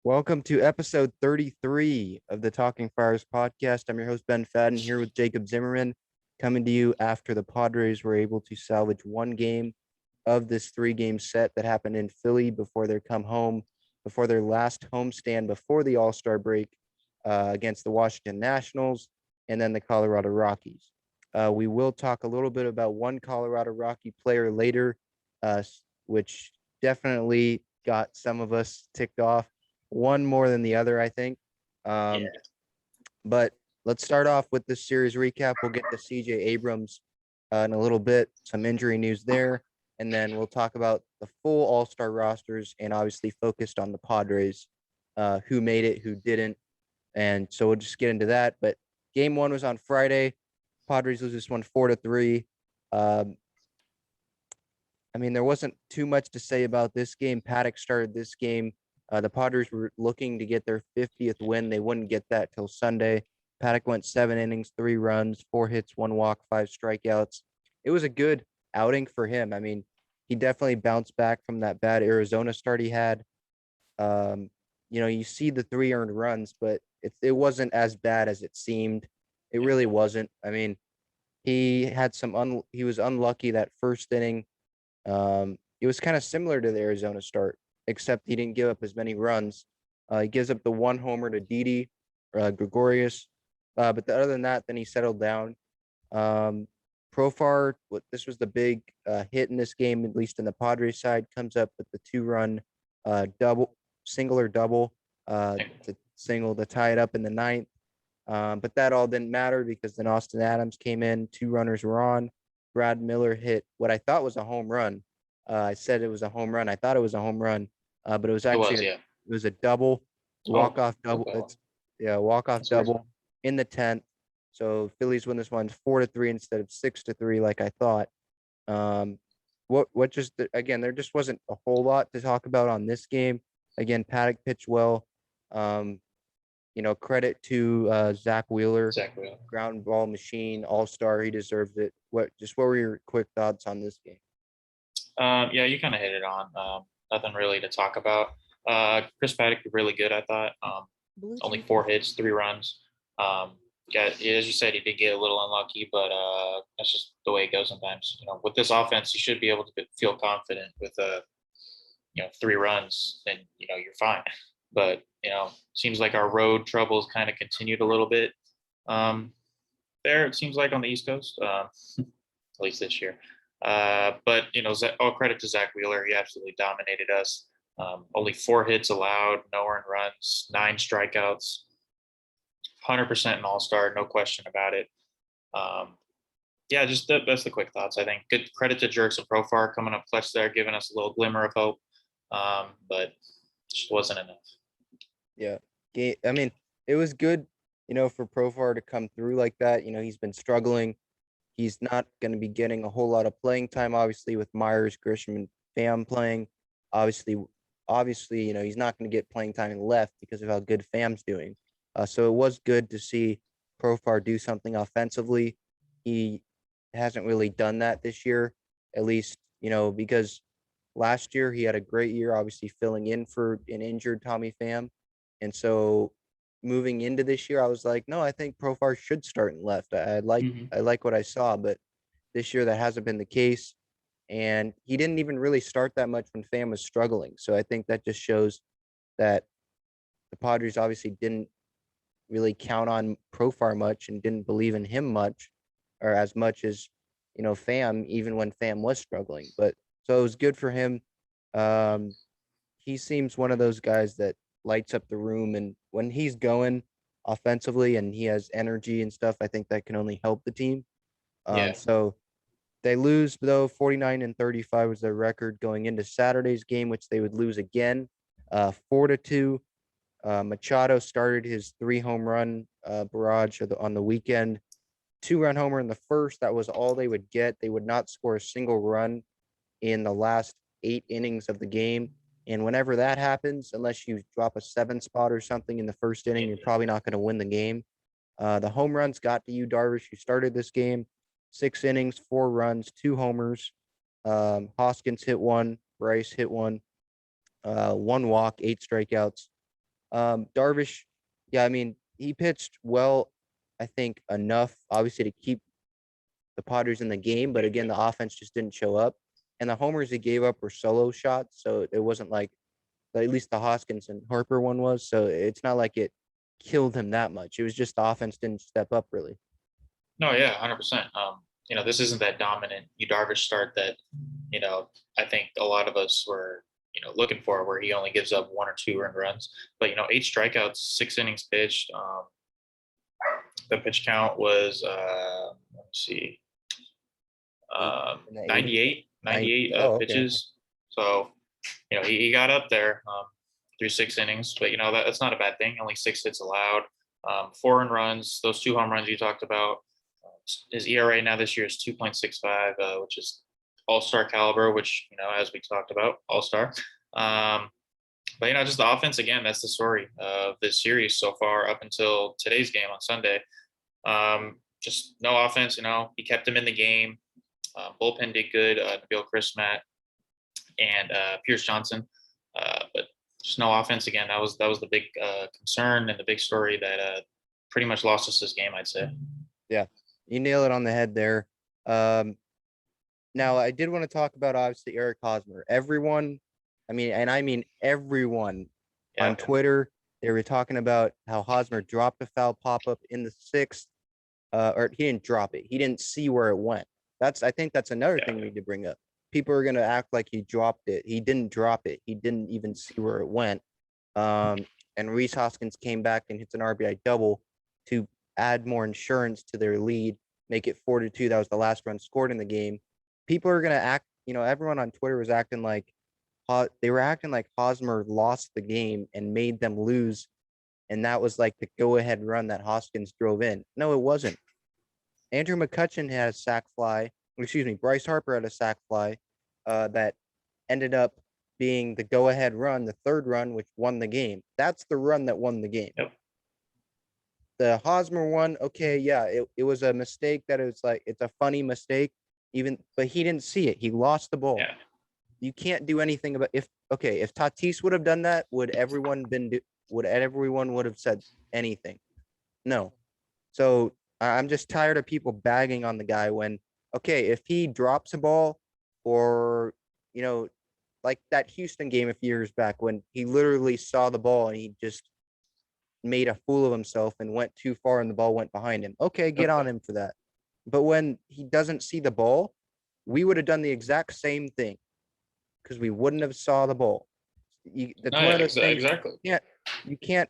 Welcome to episode 33 of the Talking Friars podcast. I'm your host, Ben Fadden, here with Jacob Zimmermann, coming to you after the Padres were able to salvage one game of this three-game set that happened in Philly before before their last homestand before the All-Star break against the Washington Nationals and then the Colorado Rockies. We will talk a little bit about one Colorado Rocky player later, which definitely got some of us ticked off. One more than the other, I think. Yeah. But let's start off with the series recap. We'll get to CJ Abrams in a little bit, some injury news there, and then we'll talk about the full All-Star rosters and obviously focused on the Padres, who made it, who didn't. And so we'll just get into that. But game one was on Friday. Padres lose this one 4-3. There wasn't too much to say about this game. Paddock started this game. The Padres were looking to get their 50th win. They wouldn't get that till Sunday. Paddock went 7 innings, 3 runs, 4 hits, 1 walk, 5 strikeouts. It was a good outing for him. He definitely bounced back from that bad Arizona start he had. You see the 3 earned runs, but it wasn't as bad as it seemed. It really wasn't. He had he was unlucky that first inning. It was kind of similar to the Arizona start, except he didn't give up as many runs. He gives up the 1 homer to Didi, Gregorius. But other than that, then he settled down. Profar, this was the big hit in this game, at least in the Padres side, comes up with the 2-run single or double to tie it up in the 9th. But that all didn't matter because then Austin Adams came in, 2 runners were on. Brad Miller hit what I thought was a home run. I said it was a home run. I thought it was a home run, but it was actually it was a double, walk-off double. Okay. Walk-off That's double weird. in the 10th. So Phillies win this one 4-3 instead of 6-3, like I thought. Again, there just wasn't a whole lot to talk about on this game. Again, Paddock pitched well. Credit to Zach Wheeler. Ground ball machine, all-star. He deserves it. What were your quick thoughts on this game? Yeah, you kind of hit it on. Nothing really to talk about. Chris Paddock was really good, I thought. Only 4 hits, 3 runs. As you said, he did get a little unlucky, but that's just the way it goes sometimes. With this offense, you should be able to feel confident with 3 runs, and you're fine. But seems like our road troubles kind of continued a little bit. There, it seems like on the East Coast, at least this year. But all credit to Zach Wheeler. He absolutely dominated us. Only 4 hits allowed, no earned runs, 9 strikeouts, 100% an all-star, no question about it. That's the quick thoughts. I think good credit to Jerks and Profar coming up clutch there, giving us a little glimmer of hope. But just wasn't enough. Yeah. It was good, for Profar to come through like that. He's been struggling. He's not going to be getting a whole lot of playing time, obviously, with Myers, Grisham, and Pham playing. Obviously, he's not going to get playing time in left because of how good Pham's doing. So it was good to see Profar do something offensively. He hasn't really done that this year, at least, because last year he had a great year, obviously filling in for an injured Tommy Pham. And so moving into this year, I was like, no, I think Profar should start in left. I like what I saw, but this year that hasn't been the case. And he didn't even really start that much when Pham was struggling. So I think that just shows that the Padres obviously didn't really count on Profar much and didn't believe in him much or as much as, Pham, even when Pham was struggling. But so it was good for him. He seems one of those guys that lights up the room, and when he's going offensively and he has energy and stuff, I think that can only help the team. So they lose, though. 49-35 was their record going into Saturday's game, which they would lose again, 4-2. Machado started his 3 home run barrage on the weekend. 2-run homer in the first. That was all they would get. They would not score a single run in the last 8 innings of the game. And whenever that happens, unless you drop a 7 spot or something in the first inning, you're probably not going to win the game. The home runs got to Yu Darvish, who started this game. 6 innings, 4 runs, 2 homers. Hoskins hit 1. Bryce hit 1. 1 walk, 8 strikeouts. Darvish, yeah, I mean, he pitched well, I think enough, obviously, to keep the Padres in the game, but again, the offense just didn't show up. And the homers he gave up were solo shots, so it wasn't like at least the Hoskins and Harper one was. So it's not like it killed him that much. It was just the offense didn't step up really. No, yeah, 100%. This isn't that dominant Darvish start that, I think a lot of us were, looking for, where he only gives up 1 or 2 earned runs. But, 8 strikeouts, 6 innings pitched. The pitch count was, let's see, In the 98, 90. 98 Oh, okay. pitches. So, he got up there through 6 innings, but, that's not a bad thing. Only 6 hits allowed, 4 earned runs, those 2 home runs you talked about. His ERA now this year is 2.65, which is all-star caliber, which, as we talked about, all-star. But, just the offense, again, that's the story of this series so far up until today's game on Sunday. Just no offense, he kept him in the game. Bullpen did good, Nabil Chrismat and Pierce Johnson. But just no offense again. That was the big concern and the big story that pretty much lost us this game, I'd say. Yeah, you nail it on the head there. Now I did want to talk about obviously Eric Hosmer. Everyone, I mean everyone on Twitter, they were talking about how Hosmer dropped a foul pop-up in the 6th. Or he didn't drop it. He didn't see where it went. I think that's another thing we need to bring up. People are gonna act like he dropped it. He didn't drop it. He didn't even see where it went. And Rhys Hoskins came back and hits an RBI double to add more insurance to their lead, make it 4-2. That was the last run scored in the game. People are gonna act, everyone on Twitter was acting like they were acting like Hosmer lost the game and made them lose, and that was like the go-ahead run that Hoskins drove in. No, it wasn't. Andrew McCutchen had a sac fly. Excuse me, Bryce Harper had a sac fly that ended up being the go-ahead run, the 3rd run, which won the game. That's the run that won the game. Yep. The Hosmer one, okay, yeah, it was a mistake that it's a funny mistake, but he didn't see it. He lost the ball. Yeah. You can't do anything about if Tatis would have done that, would everyone would have said anything? No. So I'm just tired of people bagging on the guy when, okay, if he drops a ball or, like that Houston game a few years back when he literally saw the ball and he just made a fool of himself and went too far and the ball went behind him. Okay, get on him for that. But when he doesn't see the ball, we would have done the exact same thing because we wouldn't have saw the ball. That's one of those things. Exactly. You can't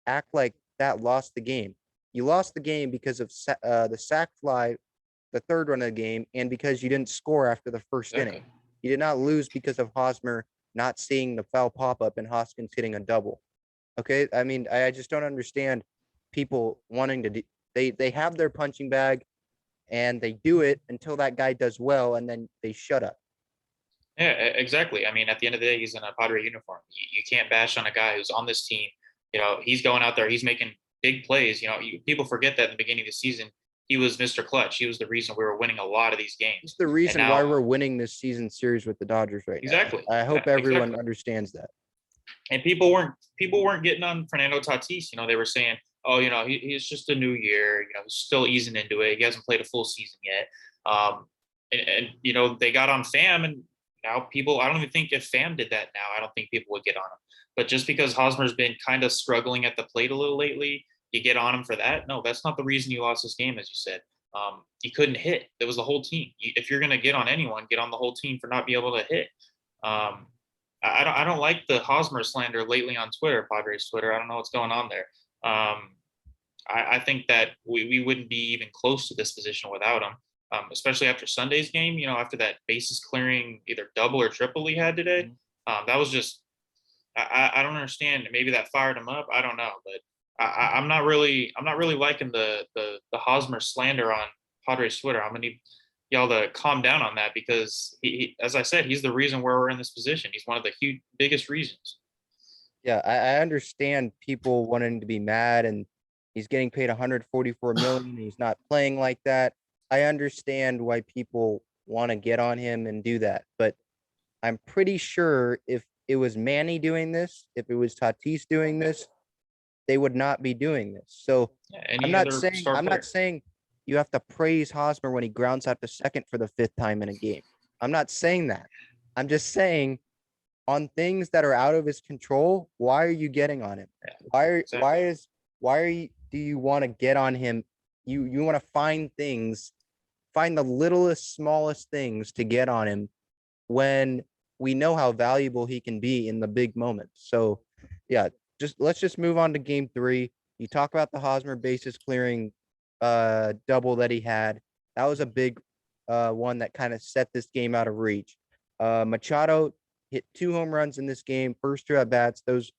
act like that lost the game. You lost the game because of the sac fly, the 3rd run of the game, and because you didn't score after the 1st inning. You did not lose because of Hosmer not seeing the foul pop-up and Hoskins hitting a double. Okay, I mean, I just don't understand people wanting to do. They have their punching bag, and they do it until that guy does well, and then they shut up. Yeah, exactly. I mean, at the end of the day, he's in a Padre uniform. You can't bash on a guy who's on this team. He's going out there. He's making big plays. People forget that in the beginning of the season, he was Mr. Clutch. He was the reason we were winning a lot of these games. He's the reason why we're winning this season series with the Dodgers right now. Exactly. I hope everyone understands that. And people weren't getting on Fernando Tatis. They were saying, oh, he's just a new year. He's still easing into it. He hasn't played a full season yet. And they got on Pham, and now I don't even think if Pham did that now, I don't think people would get on him. But just because Hosmer's been kind of struggling at the plate a little lately, you get on him for that? No, that's not the reason you lost this game, as you said. You couldn't hit. It was the whole team. If you're going to get on anyone, get on the whole team for not being able to hit. I don't like the Hosmer slander lately on Twitter, Padres Twitter. I don't know what's going on there. I think that we wouldn't be even close to this position without him, especially after Sunday's game. After that bases clearing either double or triple he had today. That was just I don't understand. Maybe that fired him up. I don't know, but I'm not really liking the Hosmer slander on Padres Twitter. I'm gonna need y'all to calm down on that because he, as I said, he's the reason where we're in this position. He's one of the biggest reasons. Yeah, I understand people wanting to be mad and he's getting paid 144 million and he's not playing like that. I understand why people want to get on him and do that, but I'm pretty sure if it was Manny doing this, if it was Tatis doing this, they would not be doing this. So Yeah, I'm any not other saying star I'm not player. saying you have to praise Hosmer when he grounds out to second for the fifth time in a game. I'm not saying that. I'm just saying on things that are out of his control, why are you getting on him? Yeah, Why are exactly. why are you do you want to get on him? You want to find the littlest, smallest things to get on him when we know how valuable he can be in the big moments. So yeah, let's just move on to game three. You talk about the Hosmer bases clearing double that he had. That was a big one that kind of set this game out of reach. Machado hit 2 home runs in this game, first 2 at-bats. Those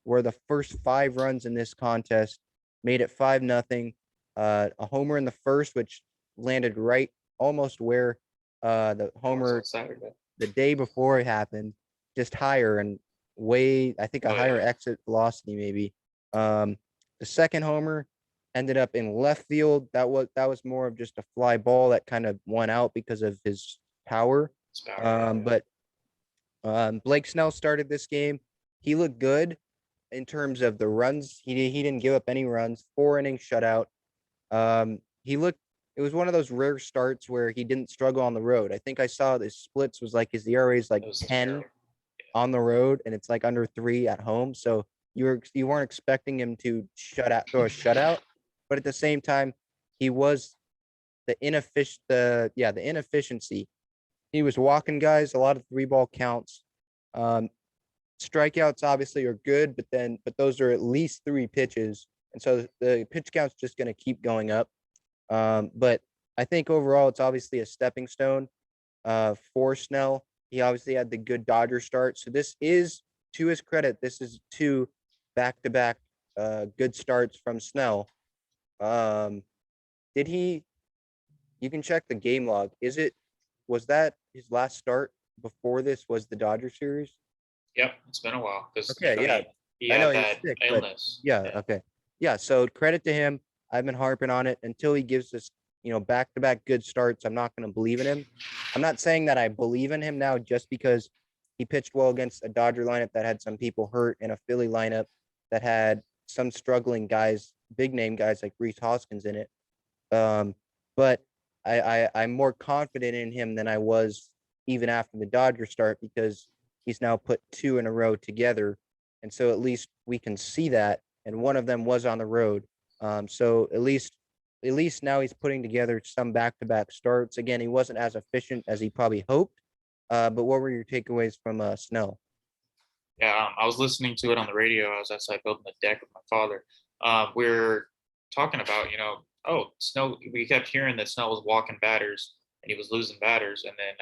were the first 5 runs in this contest, made it 5-0. A homer in the first, which landed right almost where the That was on homer Saturday. the day before it happened, just higher and I think a Oh higher yeah. exit velocity maybe. Um, the second homer ended up in left field. That was more of just a fly ball that kind of went out because of his power. It's power. Yeah. But Blake Snell started this game. He looked good in terms of the runs. He didn't give up any runs. 4 innings shutout. He looked. It was one of those rare starts where he didn't struggle on the road. I think I saw his splits was like his ERA is like It was 10 terrible. on the road, and it's like under 3 at home. So you weren't expecting him to throw a shutout, but at the same time, he was the inefficiency. He was walking guys, a lot of 3-ball counts. Um, Strikeouts obviously are good, but those are at least 3 pitches, and so the pitch count's just going to keep going up. But I think overall it's obviously a stepping stone for Snell. He obviously had the good Dodger start, so this is, to his credit, this is 2 back-to-back good starts from Snell. Um, did he? You can check the game log. Was that his last start before this was the Dodger series? Yep, it's been a while because Okay, yeah. he I know had he was that sick, but illness. yeah, Yeah, okay. Yeah, so credit to him. I've been harping on it until he gives us, back-to-back good starts. I'm not going to believe in him. I'm not saying that I believe in him now just because he pitched well against a Dodger lineup that had some people hurt and a Philly lineup that had some struggling guys, big name guys like Reese Hoskins in it. But I'm more confident in him than I was even after the Dodger start because he's now put 2 in a row together, and so at least we can see that. And one of them was on the road, so at least now he's putting together some back-to-back starts. Again, he wasn't as efficient as he probably hoped. But what were your takeaways from Snell? yeah. I was listening to it on the radio. I was outside building the deck with my father. We are talking about, oh, Snell. We kept hearing that Snell was walking batters and he was losing batters, and then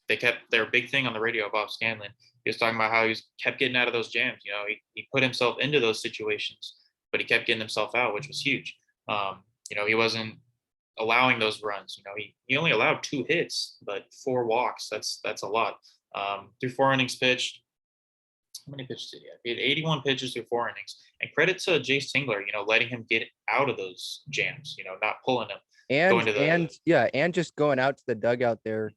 they kept their big thing on the radio. Bob Scanlon, he was talking about how he kept getting out of those jams. He put himself into those situations, but he kept getting himself out, which was huge. He wasn't allowing those runs. He only allowed 2 hits, but 4 walks. That's a lot. Through 4 innings pitched. How many pitches did he have? He had 81 pitches through 4 innings. And credit to Jace Tingler, letting him get out of those jams. Not pulling him, going And to the. and yeah, and just going out to the dugout there,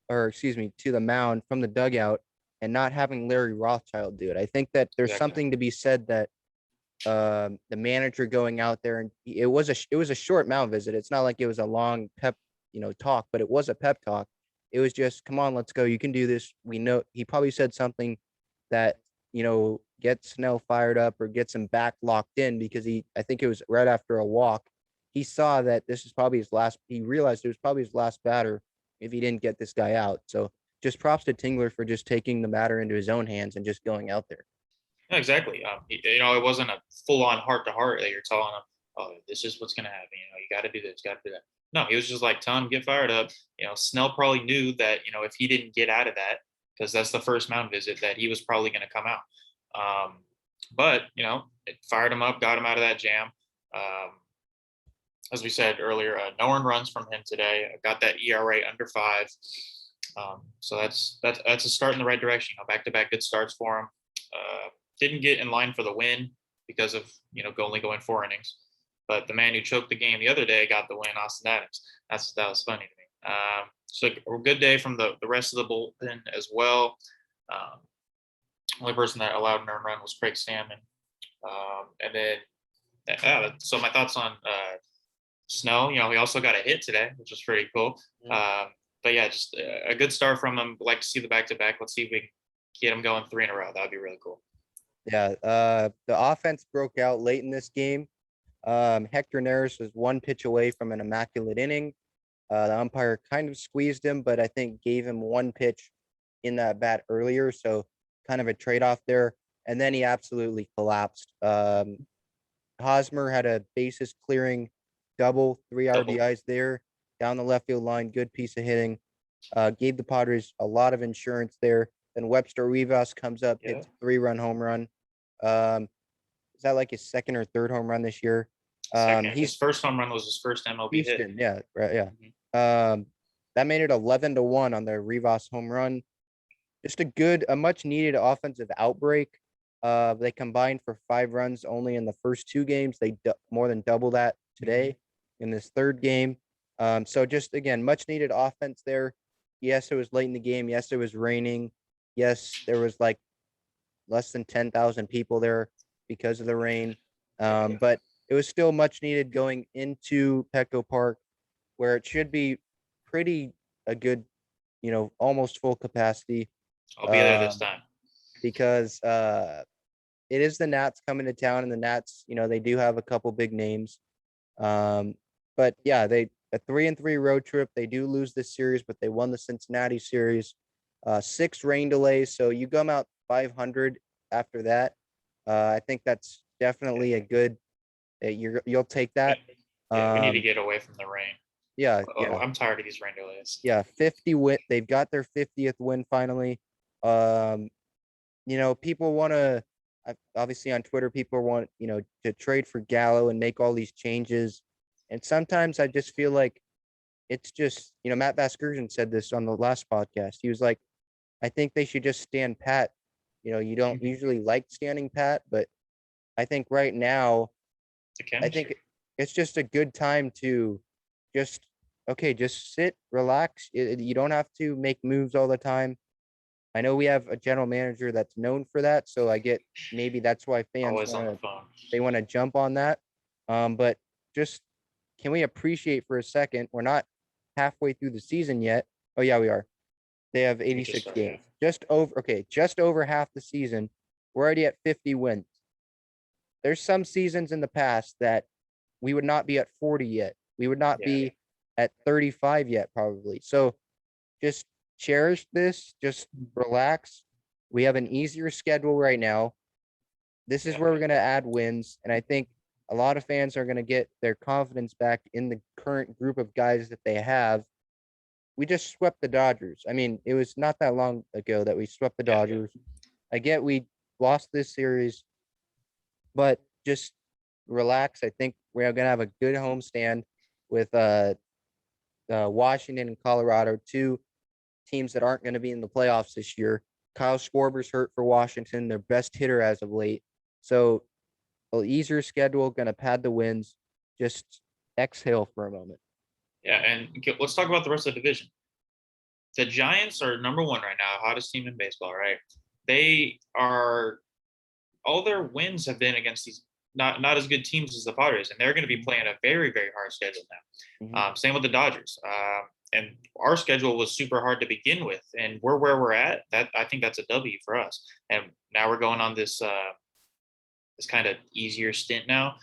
or excuse me, to the mound from the dugout and not having Larry Rothschild do it. I think that there's Exactly. something to be said that the manager going out there, and it was a short mound visit. It's not like it was a long pep, talk, but it was a pep talk. It was just, come on, let's go. You can do this. We know he probably said something that, gets Snell fired up or gets him back locked in because I think it was right after a walk. He saw that this is probably his last, he realized it was probably his last batter if he didn't get this guy out. So just props to Tingler for just taking the matter into his own hands and just going out there. No, exactly. It wasn't a full-on heart-to-heart that you're telling him, "Oh, this is what's going to happen. You got to do this, got to do that." No, he was just like telling him, "Get fired up." Snell probably knew that if he didn't get out of that, because that's the first mound visit, that he was probably going to come out. But it fired him up, got him out of that jam. As we said earlier, no earned runs from him today. Got that ERA under 5. So that's a start in the right direction. Back-to-back good starts for him. Didn't get in line for the win because of only going 4 innings, but the man who choked the game the other day got the win, Austin Adams. That was funny to me. So a good day from the rest of the bullpen as well. Only person that allowed an earned run was Craig Stammen. And then, so my thoughts on Snell. He also got a hit today, which was pretty cool. But yeah, just a good start from him. Like to see the back-to-back. Let's see if we can get him going 3 in a row. That would be really cool. Yeah, the offense broke out late in this game. Hector Neris was 1 pitch away from an immaculate inning. The umpire kind of squeezed him, but I think gave him 1 pitch in that bat earlier. So kind of a trade-off there. And then he absolutely collapsed. Hosmer had a bases clearing double, 3 RBIs there down the left field line. Good piece of hitting. Gave the Padres a lot of insurance there. Then Webster Rivas comes up, hits a 3-run home run. Is that like his 2nd or 3rd home run this year? His first home run was his first MLB hit. Yeah, right, yeah. Mm-hmm. That made it 11-1 on the Rivas home run. Just a much needed offensive outbreak. They combined for 5 runs only in the first 2 games. They more than double that today in this 3rd game. So just again, much needed offense there. Yes, it was late in the game. Yes, it was raining. Yes, there was like less than 10,000 people there because of the rain. But it was still much needed going into Petco Park, where it should be pretty a good, almost full capacity. I'll be there this time. Because it is the Nats coming to town, and the Nats, they do have a couple big names. But yeah, a 3-3 road trip. They do lose this series, but they won the Cincinnati series. 6 rain delays, so you come out 500 after that. I think that's definitely a good. You'll take that. Yeah, we need to get away from the rain. Yeah, I'm tired of these rain delays. Yeah, 50 win. They've got their 50th win finally. People want to. Obviously on Twitter, people want to trade for Gallo and make all these changes, and sometimes I just feel like it's just Matt Vasgersian said this on the last podcast. He was like, I think they should just stand pat. You don't usually like standing pat, but I think right now, I think it's just a good time to just sit, relax. You don't have to make moves all the time. I know we have a general manager that's known for that, so I get maybe that's why fans want to jump on that. But just can we appreciate for a second? We're not halfway through the season yet. Oh yeah, we are. They have 86 games. Just over half the season. We're already at 50 wins. There's some seasons in the past that we would not be at 40 yet. We would not be at 35 yet, probably. So just cherish this. Just relax. We have an easier schedule right now. This is where we're going to add wins. And I think a lot of fans are going to get their confidence back in the current group of guys that they have. We just swept the Dodgers. I mean, it was not that long ago that we swept the Dodgers. I get we lost this series, but just relax. I think we're going to have a good homestand with Washington and Colorado, 2 teams that aren't going to be in the playoffs this year. Kyle Schwarber's hurt for Washington, their best hitter as of late. So an easier schedule, going to pad the wins. Just exhale for a moment. Yeah, and let's talk about the rest of the division. The Giants are number 1 right now, hottest team in baseball, right? They are all their wins have been against these not as good teams as the Padres, and they're going to be playing a very, very hard schedule now. Same with the Dodgers. And our schedule was super hard to begin with, and we're where we're at. That I think that's a W for us. And now we're going on this this kind of easier stint now.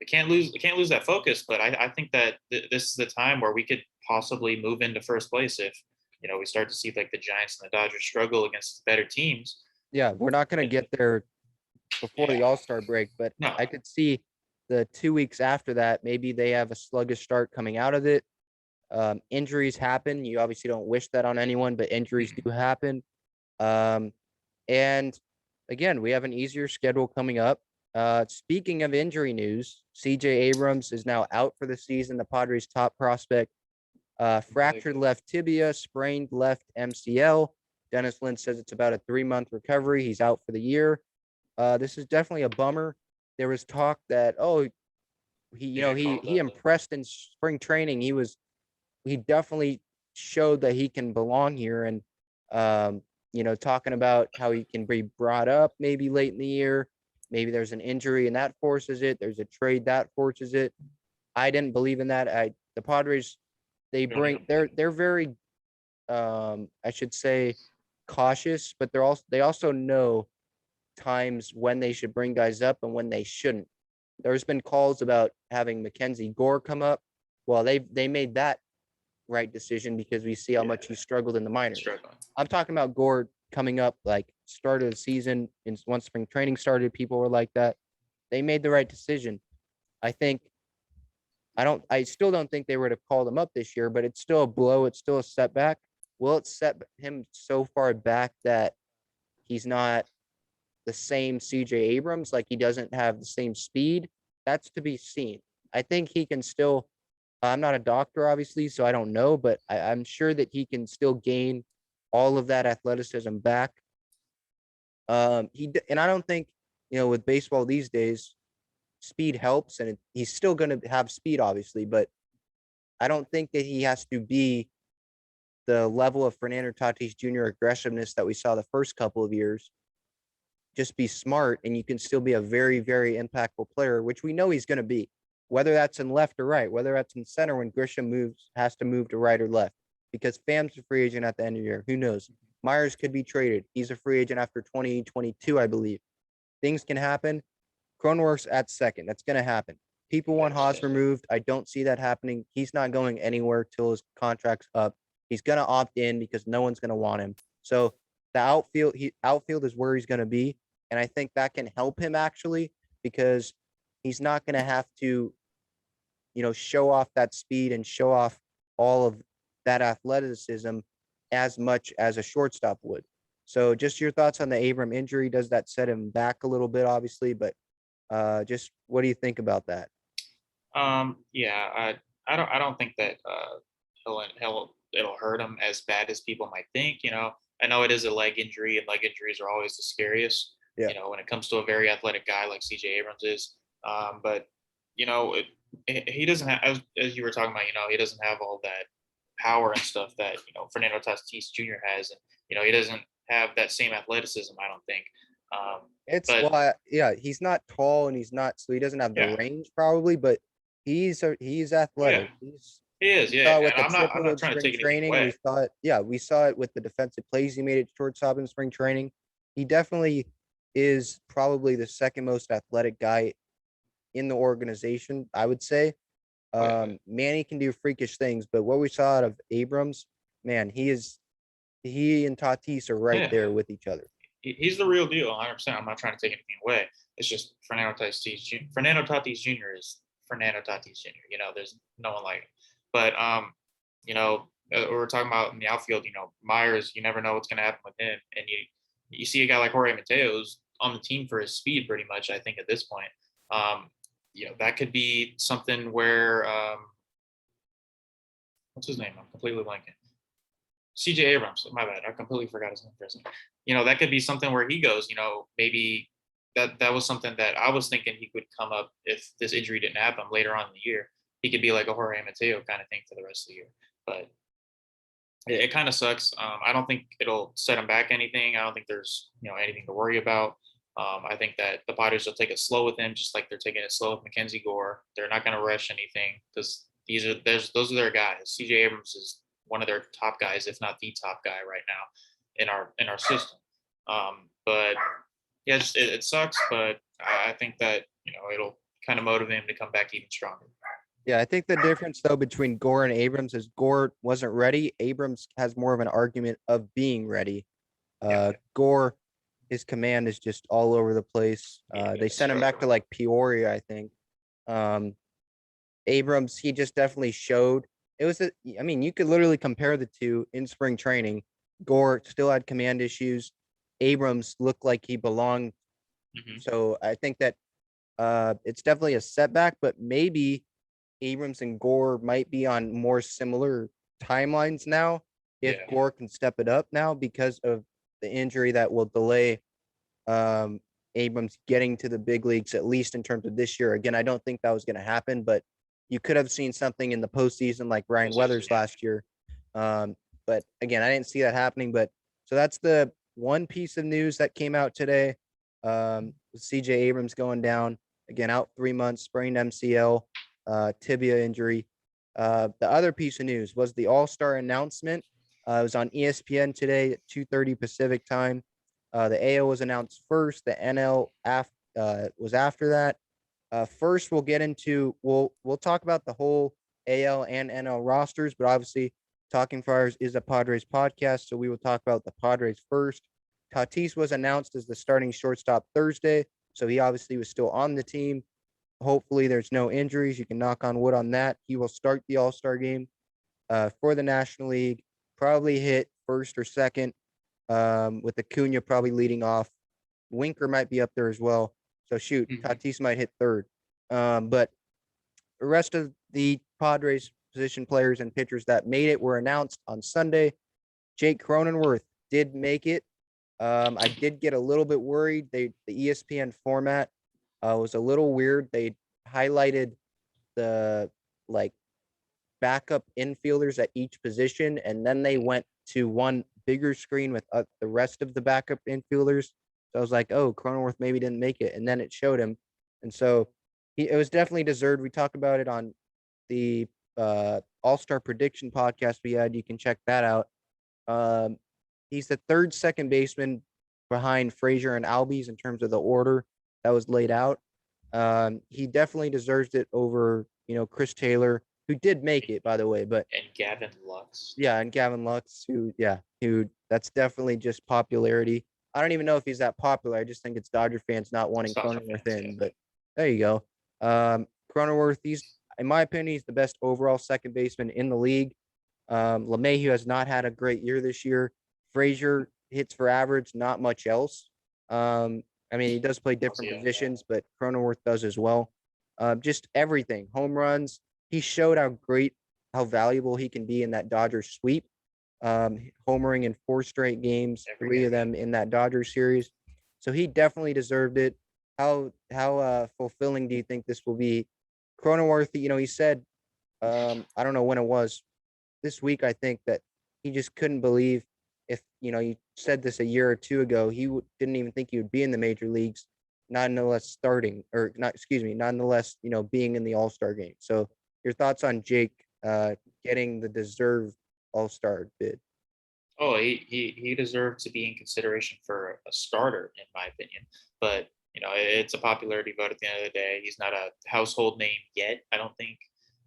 We can't lose that focus, but I think that this is the time where we could possibly move into first place if we start to see like the Giants and the Dodgers struggle against better teams. Yeah, we're not going to get there before the All-Star break, but I could see the 2 weeks after that, maybe they have a sluggish start coming out of it. Injuries happen. You obviously don't wish that on anyone, but injuries do happen. And again, we have an easier schedule coming up. Speaking of injury news, CJ Abrams is now out for the season. The Padres' top prospect, fractured left tibia, sprained left MCL. Dennis Lynch says it's about a 3-month recovery. He's out for the year. This is definitely a bummer. There was talk that he impressed in spring training. He definitely showed that he can belong here, and talking about how he can be brought up maybe late in the year. maybe there's an injury and that forces it. There's a trade that forces it. I didn't believe in that. The Padres, they're very I should say cautious, but they also know times when they should bring guys up and when they shouldn't. There's been calls about having Mackenzie Gore come up. Well, they made that right decision because we see how much he struggled in the minors. I'm talking about Gore coming up like start of the season, and once spring training started, people were like that. They made the right decision. I still don't think they would have called him up this year, but it's still a blow. It's still a setback. Will it set him so far back that he's not the same CJ Abrams, like he doesn't have the same speed? That's to be seen. I think he can still, I'm not a doctor, obviously, so I don't know, but I'm sure that he can still gain all of that athleticism back. And I don't think, with baseball these days, speed helps, and he's still going to have speed, obviously, but I don't think that he has to be the level of Fernando Tatis Jr. aggressiveness that we saw the first couple of years. Just be smart, and you can still be a very, very impactful player, which we know he's going to be, whether that's in left or right, whether that's in center when Grisham has to move to right or left, because Pham's a free agent at the end of the year. Who knows? Myers could be traded. He's a free agent after 2022, I believe. Things can happen. Cronenworth's at second. That's going to happen. People want Hosmer moved. I don't see that happening. He's not going anywhere till his contract's up. He's going to opt in because no one's going to want him. So the outfield is where he's going to be. And I think that can help him actually, because he's not going to have to, show off that speed and show off all of that athleticism as much as a shortstop would. So just your thoughts on the Abram injury. Does that set him back a little bit, obviously, but just what do you think about that? Yeah, I don't think that it'll hurt him as bad as people might think. I know it is a leg injury, and leg injuries are always the scariest. Yeah. When it comes to a very athletic guy like CJ Abrams is. But he doesn't have, as you were talking about, he doesn't have all that power and stuff that Fernando Tatis Jr. has, and he doesn't have that same athleticism, I don't think. He's not tall, and so he doesn't have the range probably, but he's athletic. He is, yeah. And I'm not trying to take anything away. We saw it with the defensive plays he made at shortstop in spring training. He definitely is probably the second most athletic guy in the organization, I would say. Manny can do freakish things, but what we saw out of Abrams, man, he and Tatis are right there with each other. He's the real deal, 100%. I'm not trying to take anything away. It's just Fernando Tatis Jr. Fernando Tatis Jr. is Fernando Tatis Jr. There's no one like him. But we're talking about in the outfield. Myers, you never know what's going to happen with him, and you see a guy like Jorge Mateo's on the team for his speed, pretty much. I think at this point, that could be something where what's his name? I'm completely blanking. CJ Abrams, my bad. I completely forgot his name for a second. That could be something where he goes, maybe that was something that I was thinking he could come up if this injury didn't happen later on in the year. He could be like a Jorge Mateo kind of thing for the rest of the year. But it kind of sucks. I don't think it'll set him back anything. I don't think there's, anything to worry about. I think that the Padres will take it slow with him, just like they're taking it slow with Mackenzie Gore. They're not going to rush anything because those are their guys. CJ Abrams is one of their top guys, if not the top guy right now in our system. But yeah, it sucks, but I think that it'll kind of motivate him to come back even stronger. Yeah, I think the difference though between Gore and Abrams is Gore wasn't ready. Abrams has more of an argument of being ready. Gore, his command is just all over the place. They sent him back to like Peoria, I think. Abrams, he just definitely showed. You could literally compare the two in spring training. Gore still had command issues. Abrams looked like he belonged. Mm-hmm. So I think that it's definitely a setback, but maybe Abrams and Gore might be on more similar timelines now if Gore can step it up now because of the injury that will delay Abrams getting to the big leagues, at least in terms of this year. Again, I don't think that was going to happen, but you could have seen something in the postseason like Ryan Weathers last year. But again, I didn't see that happening. But so that's the one piece of news that came out today. CJ Abrams going down again, out 3 months, sprained MCL, tibia injury. The other piece of news was the All-Star announcement. It was on ESPN today at 2:30 Pacific time. The AL was announced first. The NL was after that. First, we'll talk about the whole AL and NL rosters, but obviously, Talking Friars is a Padres podcast, so we will talk about the Padres first. Tatis was announced as the starting shortstop Thursday, so he obviously was still on the team. Hopefully, there's no injuries. You can knock on wood on that. He will start the All-Star game for the National League. Probably hit first or second, with Acuna probably leading off. Winker might be up there as well. So shoot, Tatis might hit third. But the rest of the Padres position players and pitchers that made it were announced on Sunday. Jake Cronenworth did make it. I did get a little bit worried. The ESPN format was a little weird. They highlighted the like backup infielders at each position, and then they went to one bigger screen with the rest of the backup infielders. So I was like, oh, Cronenworth maybe didn't make it, and then it showed him, and so it was definitely deserved. We talked about it on the All-Star prediction podcast we had. You can check that out. He's the third second baseman behind Frazier and Albies in terms of the order that was laid out. He definitely deserves it over, Chris Taylor, who did make it, by the way, but And Gavin Lux. yeah, and Gavin Lux, who that's definitely just popularity. I don't even know if he's that popular. I just think it's Dodger fans not wanting Cronenworth in, but there you go. Cronenworth, he's, in my opinion, he's the best overall second baseman in the league. LeMahieu has not had a great year this year. Frazier hits for average, not much else. He does play different positions, but Cronenworth does as well. Just everything, home runs. He showed how valuable he can be in that Dodgers sweep. Homering in 4 straight games, 3 of them in that Dodgers series. So he definitely deserved it. How fulfilling do you think this will be? Cronenworth, he said, I don't know when it was this week, I think, that he just couldn't believe if, he said this a year or two ago, he didn't even think he would be in the major leagues, nonetheless being in the All-Star game. So your thoughts on Jake getting the deserved All-Star bid? Oh, he deserved to be in consideration for a starter, in my opinion. But it's a popularity vote at the end of the day. He's not a household name yet, I don't think.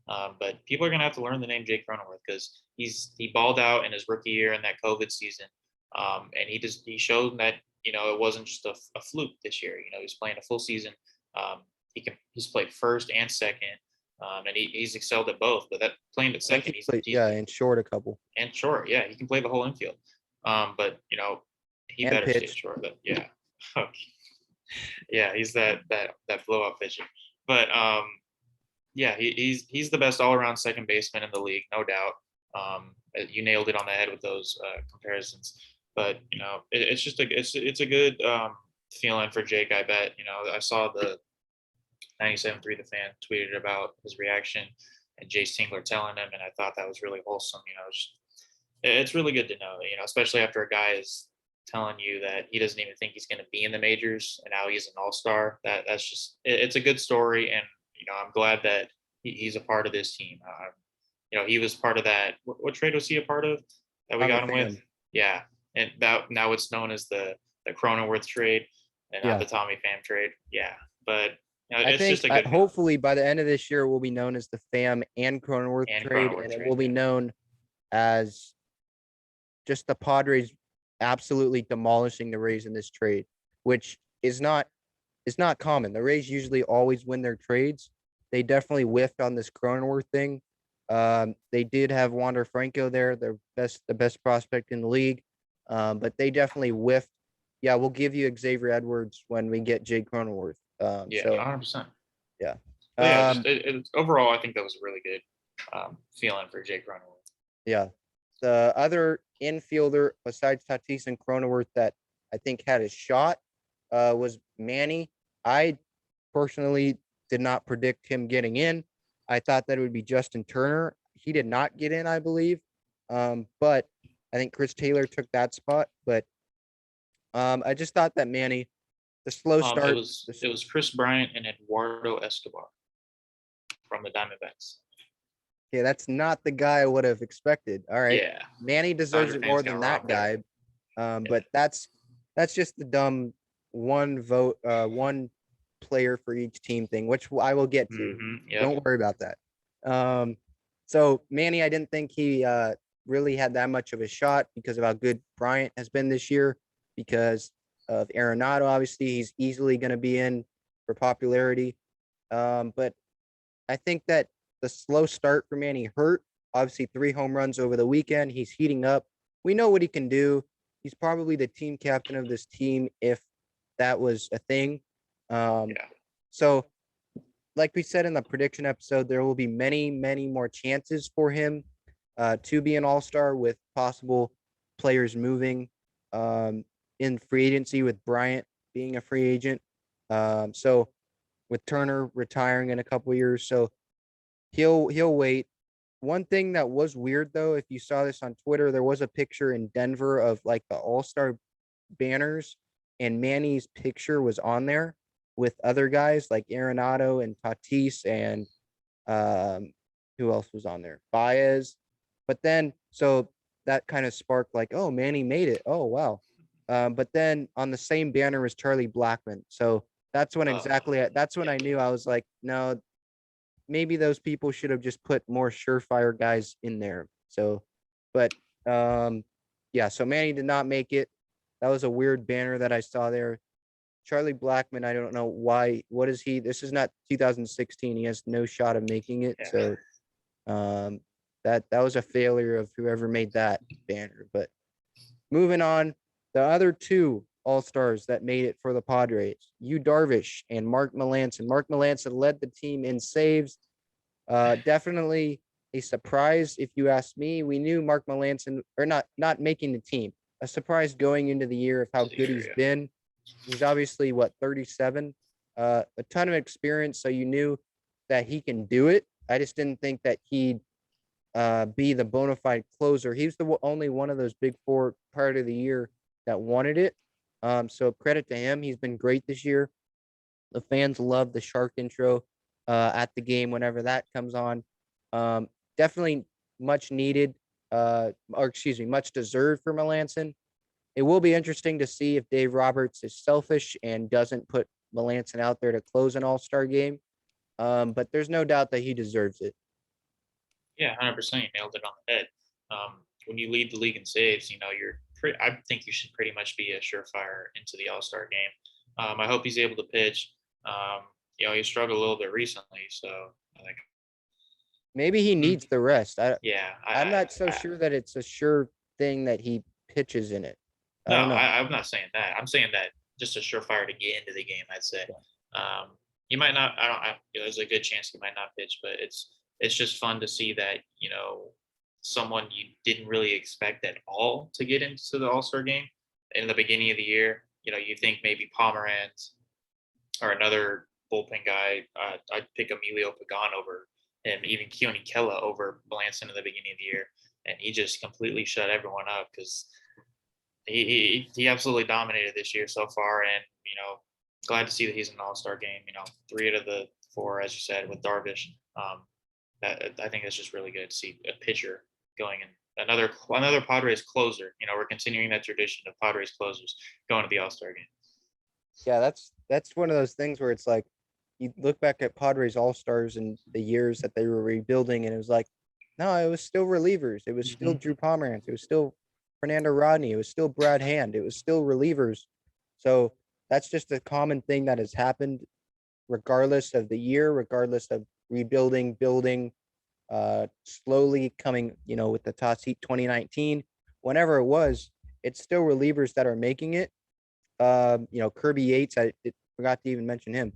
But people are gonna have to learn the name Jake Cronenworth because he balled out in his rookie year in that COVID season, and he showed that it wasn't just a fluke this year. He's playing a full season. He's played first and second, and he's excelled at both. But that playing at second, and short a couple. And short, yeah, he can play the whole infield. But he and better pitch. stay short. But yeah, yeah, he's that blow up pitcher. But yeah, he's the best all around second baseman in the league, no doubt. You nailed it on the head with those comparisons. But it's just it's a good feeling for Jake. I bet. I saw the 97.3 The Fan tweeted about his reaction and Jay Singler telling him, and I thought that was really wholesome. It's really good to know. Especially after a guy is telling you that he doesn't even think he's going to be in the majors, and now he's an all-star. That's just it's a good story, and I'm glad that he's a part of this team. He was part of that. What trade was he a part of that we got him with? Yeah, and that now it's known as the Cronenworth trade and not the Tommy Pham trade. Yeah, but I think hopefully by the end of this year it will be known as the Pham and Cronenworth trade, and it will be known as just the Padres absolutely demolishing the Rays in this trade, which is not common. The Rays usually always win their trades. They definitely whiffed on this Cronenworth thing. They did have Wander Franco there, the best prospect in the league, but they definitely whiffed. Yeah, we'll give you Xavier Edwards when we get Jake Cronenworth. 100%. Yeah. Overall, I think that was a really good feeling for Jake Cronenworth. Yeah. The other infielder besides Tatis and Cronenworth that I think had a shot was Manny. I personally did not predict him getting in. I thought that it would be Justin Turner. He did not get in, I believe. But I think Chris Taylor took that spot. But I just thought that Manny The slow It start. was it was Chris Bryant and Eduardo Escobar from the Diamondbacks. Yeah, that's not the guy I would have expected. All right. Yeah, Manny deserves Dodger it fans more got than that robbed there. guy. Yeah. But that's just the dumb one vote, one player for each team thing, which I will get to. Yep. Don't worry about that. So Manny, I didn't think he really had that much of a shot because of how good Bryant has been this year. Because of Arenado, obviously, he's easily going to be in for popularity. But I think that the slow start for Manny hurt. Obviously, 3 home runs over the weekend. He's heating up. We know what he can do. He's probably the team captain of this team if that was a thing. Yeah. So, like we said in the prediction episode, there will be many, many more chances for him to be an all-star with possible players moving in free agency with Bryant being a free agent. So with Turner retiring in a couple years. So he'll wait. One thing that was weird though, if you saw this on Twitter, there was a picture in Denver of like the All-Star banners, and Manny's picture was on there with other guys like Arenado and Tatis and who else was on there? Baez. But then so that kind of sparked like, oh, Manny made it. Oh wow. But then on the same banner was Charlie Blackmon. So that's when that's when I knew. I was like, no, maybe those people should have just put more surefire guys in there. So, but yeah, so Manny did not make it. That was a weird banner that I saw there. Charlie Blackmon, I don't know why. What is he? This is not 2016. He has no shot of making it. Yeah. So, that was a failure of whoever made that banner. But moving on, the other two all-stars that made it for the Padres, Yu Darvish and Mark Melancon. Mark Melancon led the team in saves. Definitely a surprise if you ask me. We knew Mark Melancon or not making the team. A surprise going into the year of how good he's been. He's obviously 37, a ton of experience, so you knew that he can do it. I just didn't think that he'd be the bona fide closer. He was the only one of those big four part of the year that wanted it. So credit to him. He's been great this year. The fans love the shark intro at the game whenever that comes on. Definitely much needed, or excuse me, much deserved for Melancon. It will be interesting to see if Dave Roberts is selfish and doesn't put Melancon out there to close an all-star game. But there's no doubt that he deserves it. Yeah, 100%. You nailed it on the head. When you lead the league in saves, I think you should pretty much be a surefire into the All-Star game. I hope he's able to pitch. He struggled a little bit recently, so I think maybe he needs the rest. I'm not so I, sure that it's a sure thing that he pitches in it. I no, don't know. I'm not saying that. I'm saying that just a surefire to get into the game. I'd say. You might not. I don't. There's a good chance he might not pitch, but it's just fun to see that someone you didn't really expect at all to get into the All-Star game in the beginning of the year. You think maybe Pomeranz or another bullpen guy. I'd pick Emilio Pagan over him, even Keone Kela over Melancon in the beginning of the year, and he just completely shut everyone up because he absolutely dominated this year so far, and glad to see that he's in an All-Star game. 3 out of the 4, as you said, with Darvish. I think it's just really good to see a pitcher going in. Another Padres closer. We're continuing that tradition of Padres closers going to the All-Star game. Yeah, that's one of those things where it's like you look back at Padres All-Stars and the years that they were rebuilding, and it was like, no, it was still relievers. It was still Drew Pomeranz. It was still Fernando Rodney. It was still Brad Hand. It was still relievers. So that's just a common thing that has happened regardless of the year, regardless of rebuilding, building, slowly coming, with the Tots Heat 2019, whenever it was, it's still relievers that are making it. Kirby Yates, I forgot to even mention him.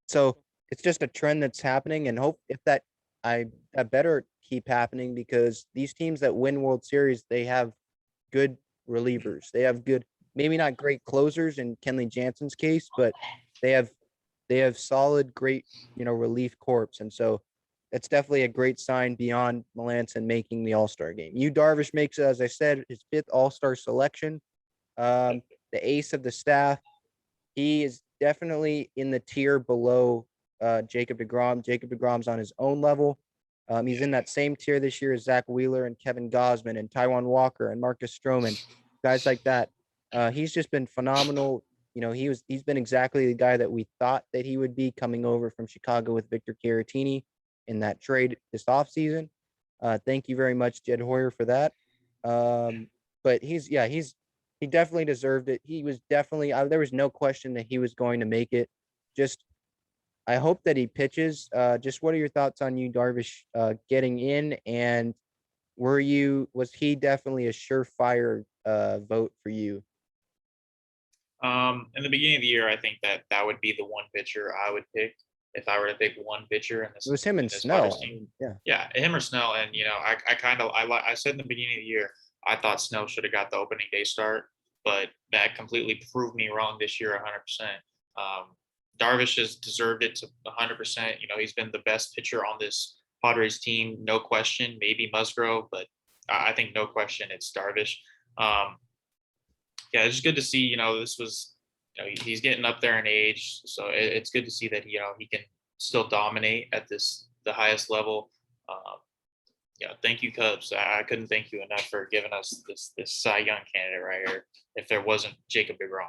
So it's just a trend that's happening, and hope if that better keep happening because these teams that win World Series, they have good relievers. They have good, maybe not great closers in Kenley Jansen's case, but they have solid, great, relief corps. And so it's definitely a great sign beyond Melancon making the All-Star game. Yu Darvish makes, as I said, his 5th All-Star selection. The ace of the staff. he is definitely in the tier below Jacob deGrom. Jacob deGrom's on his own level. He's in that same tier this year as Zach Wheeler and Kevin Gausman and Taijuan Walker and Marcus Stroman, guys like that. He's just been phenomenal. He's been exactly the guy that we thought that he would be coming over from Chicago with Victor Caratini in that trade this offseason. Thank you very much, Jed Hoyer, for that. But he definitely deserved it. He was definitely there was no question that he was going to make it. Just I hope that he pitches. Just what are your thoughts on Yu Darvish getting in, and was he definitely a surefire vote for you? In the beginning of the year, I think that would be the one pitcher I would pick if I were to pick one pitcher in this. It was him and this Snell. Padres team. Yeah, him or Snell. And I said in the beginning of the year, I thought Snell should have got the opening day start, but that completely proved me wrong this year, 100%. Darvish has deserved it to 100%. He's been the best pitcher on this Padres team, no question. Maybe Musgrove, but I think no question it's Darvish. Yeah, it's just good to see. This was, he's getting up there in age, so it's good to see that he can still dominate at the highest level. Thank you, Cubs. I couldn't thank you enough for giving us this Cy Young candidate right here. If there wasn't Jacob deGrom.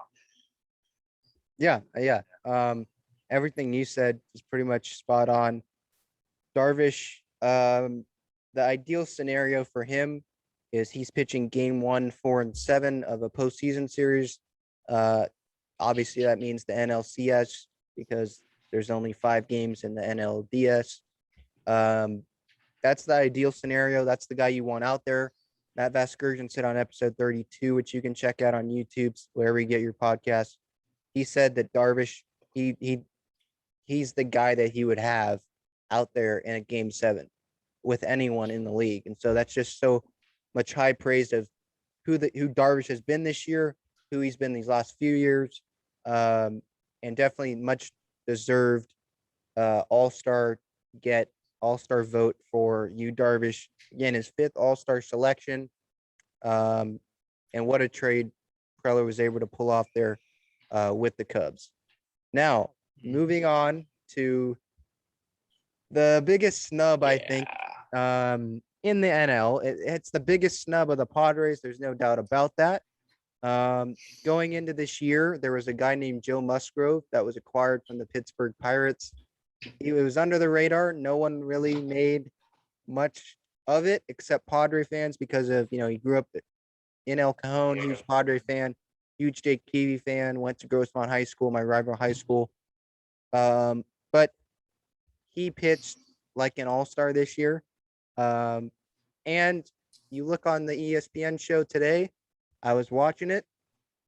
Yeah. Everything you said is pretty much spot on. Darvish, the ideal scenario for him is he's pitching game 1, 4, and 7 of a postseason series. Obviously, that means the NLCS because there's only 5 games in the NLDS. That's the ideal scenario. That's the guy you want out there. Matt Vasgersian said on episode 32, which you can check out on YouTube, wherever you get your podcast. He said that Darvish, he's the guy that he would have out there in a game 7 with anyone in the league. And so that's just so much high praise of who Darvish has been this year, who he's been these last few years, and definitely much deserved all-star vote for Yu Darvish. Again, his 5th all-star selection. And what a trade Preller was able to pull off there with the Cubs. Now, moving on to the biggest snub, I think, in the NL. It's the biggest snub of the Padres. There's no doubt about that. Going into this year, there was a guy named Joe Musgrove that was acquired from the Pittsburgh Pirates. He was under the radar. No one really made much of it except Padre fans because of, he grew up in El Cajon, huge Padre fan, huge Jake Peavy fan, went to Grossmont High School, my rival high school. But he pitched like an all-star this year. And you look on the ESPN show today, I was watching it,